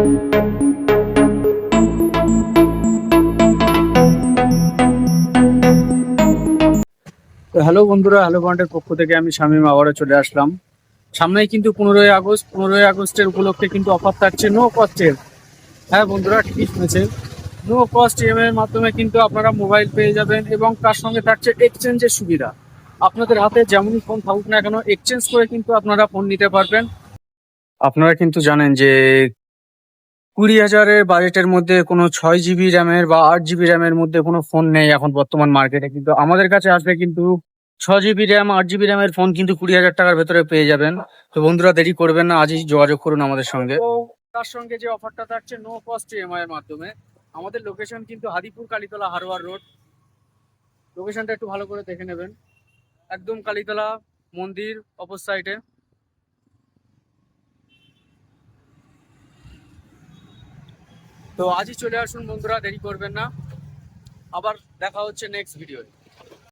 তো হ্যালো বন্ধুরা, হ্যালো বন্ডের পক্ষ থেকে আমি শামীম আবারও চলে আসলাম। সামনেই কিন্তু 15ই আগস্ট। 15ই আগস্টের উপলক্ষে কিন্তু অফার থাকছে নো কস্টের। হ্যাঁ বন্ধুরা, ঠিকই শুনেছেন, নো কস্ট ইএমআই এর মাধ্যমে কিন্তু আপনারা মোবাইল পেয়ে যাবেন এবং তার সঙ্গে থাকছে এক্সচেঞ্জের সুবিধা। আপনাদের হাতে যেমনই ফোন থাকুক না কেন, এক্সচেঞ্জ করে কিন্তু আপনারা ফোন নিতে পারবেন। আপনারা কিন্তু জানেন যে 20,000-এর বাজেটের মধ্যে কোনো 6 জিবি র্যামের বা 8 জিবি র্যামের মধ্যে কোনো ফোন নেই এখন বর্তমান মার্কেটে, কিন্তু আমাদের কাছে আসলে কিন্তু 6 জিবি র্যাম 8 জিবি র্যামের ফোন কিন্তু 20,000 টাকার ভেতরে পেয়ে যাবেন। তো বন্ধুরা, দেরি করবেন না, আজই যোগাযোগ করুন আমাদের সঙ্গে। তো তার সঙ্গে যে অফারটা থাকছে নো কস্ট ইএমআই এর মাধ্যমে, আমাদের লোকেশন কিন্তু হাদিপুর কালীতলা হারোয়ার রোড। লোকেশনটা একটু ভালো করে দেখে নেবেন, একদম কালীতলা মন্দির অপর সাইডে। তো আজই চলে আসুন বন্ধুরা, দেরি করবেন না। আবার দেখা হচ্ছে নেক্সট ভিডিও।